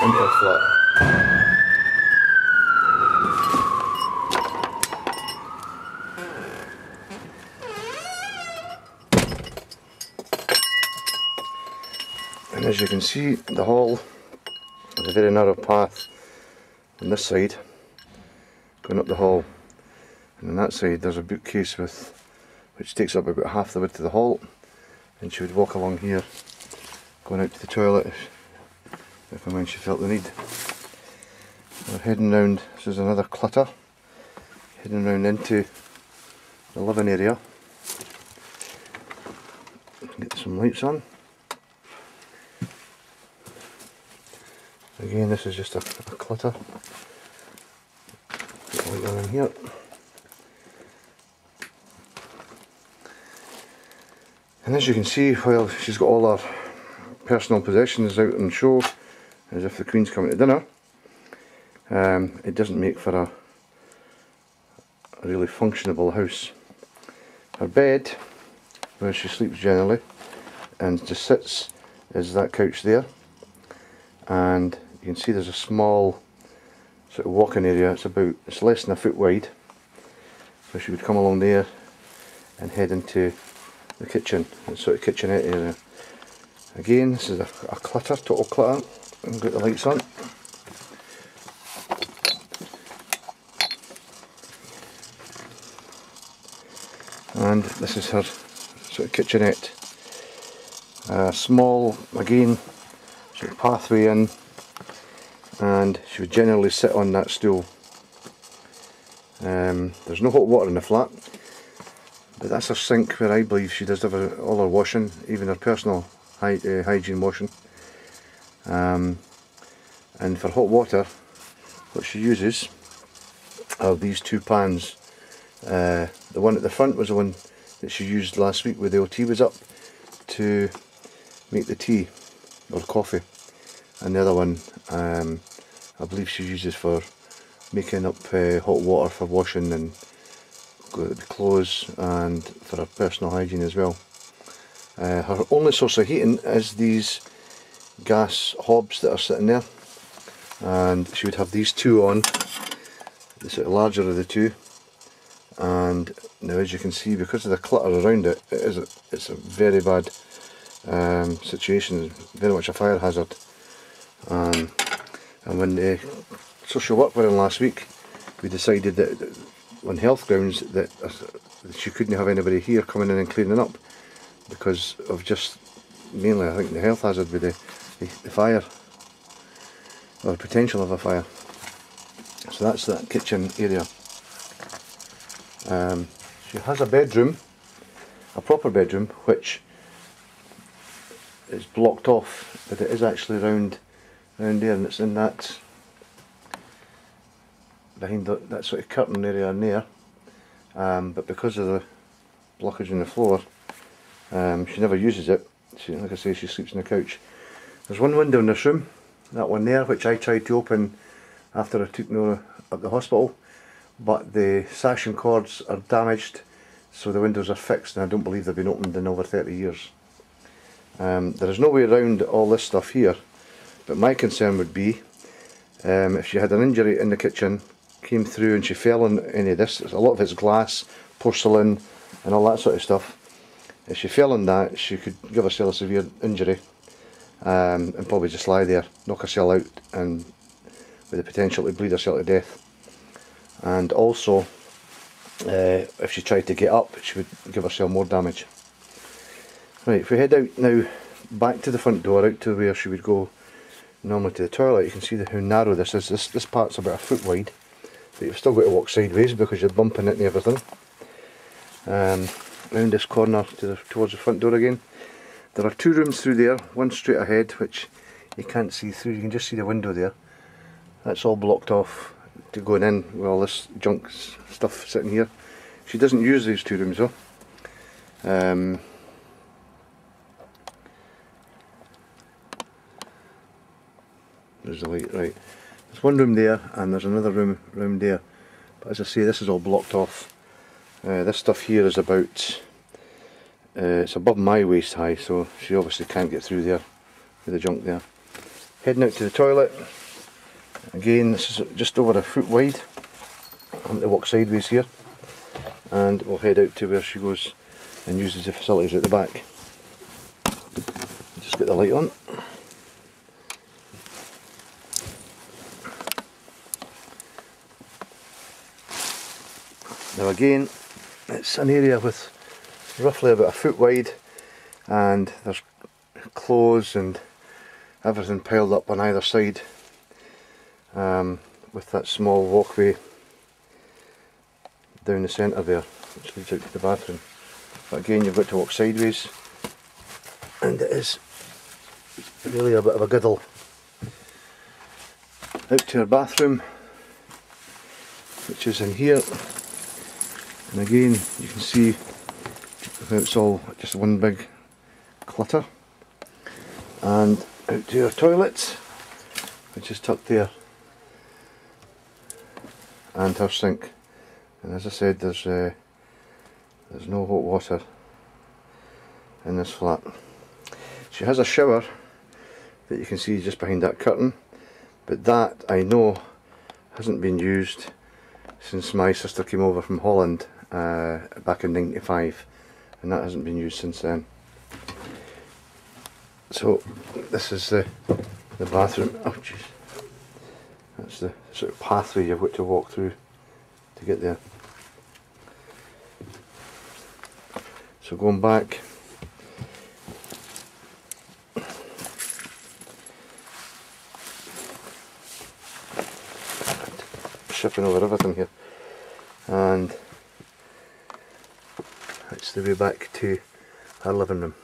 into her flat. And as you can see, the hall is a very narrow path on this side going up the hall, and on that side there's a bookcase which takes up about half the width of the hall, and she would walk along here going out to the toilet if and when she felt the need. We're heading round, this is another clutter, heading round into the living area. Get some lights on. Again, this is just a clutter. Get a light on in here. And as you can see, while she's got all her personal possessions out on show, as if the Queen's coming to dinner, it doesn't make for a really functionable house. Her bed, where she sleeps generally and just sits, is that couch there, and you can see there's a small sort of walking area. It's less than a foot wide, so she would come along there and head into the kitchen, the sort of kitchenette area. Again, this is a clutter, total clutter. I've got the lights on. And this is her sort of kitchenette. Small, again, sort of pathway in, and she would generally sit on that stool. There's no hot water in the flat, but that's her sink where I believe she does have all her washing, even her personal hygiene washing. And for hot water, what she uses are these two pans. The one at the front was the one that she used last week where the OT was up to make the tea or coffee, and the other one I believe she uses for making up hot water for washing and the clothes, and for her personal hygiene as well. Her only source of heating is these gas hobs that are sitting there, and she would have these two on, the sort of larger of the two. And now, as you can see, because of the clutter around it, it's a very bad situation, very much a fire hazard. And when the social work were in last week, we decided that on health grounds that she couldn't have anybody here coming in and cleaning up, because of just mainly, I think, the health hazard with the fire, or the potential of a fire. So that's that kitchen area. She has a bedroom, a proper bedroom, which is blocked off, but it is actually round there, and it's in that, behind that sort of curtain area in there. But because of the blockage in the floor, she never uses it. Like I say, she sleeps on the couch. There's one window in this room, that one there, which I tried to open after I took Nora up the hospital, but the sash and cords are damaged, so the windows are fixed, and I don't believe they've been opened in over 30 years. There is no way around all this stuff here, but my concern would be if she had an injury in the kitchen, came through and she fell on any of this. A lot of it's glass, porcelain and all that sort of stuff. If she fell on that, she could give herself a severe injury, and probably just lie there, knock herself out, and with the potential to bleed herself to death. And also, if she tried to get up, she would give herself more damage. Right, if we head out now back to the front door, out to where she would go normally to the toilet, you can see how narrow this is. This part's about a foot wide, but you've still got to walk sideways because you're bumping into everything. Round this corner towards the front door again. There are two rooms through there, one straight ahead which you can't see through, you can just see the window there. That's all blocked off to going in with all this junk stuff sitting here. She doesn't use these two rooms though. There's the light, right. There's one room there and there's another room round there. But as I say, this is all blocked off. This stuff here is about, it's above my waist high, so she obviously can't get through there with the junk there. Heading out to the toilet. Again, this is just over a foot wide. I'm going to walk sideways here, and we'll head out to where she goes and uses the facilities at the back. Just get the light on. Now again, it's an area with roughly about a foot wide, and there's clothes and everything piled up on either side, with that small walkway down the centre there which leads out to the bathroom. But again, you've got to walk sideways, and it is really a bit of a giddle. Out to our bathroom, which is in here, and again you can see how it's all just one big clutter. And out to our toilets, which is tucked there, and her sink. And as I said, there's no hot water in this flat. She has a shower that you can see just behind that curtain, but that I know hasn't been used since my sister came over from Holland back in '95, and that hasn't been used since then. So this is the bathroom. Oh jeez, that's the sort of pathway you've got to walk through to get there. So going back, shipping over everything here, and that's the way back to our living room.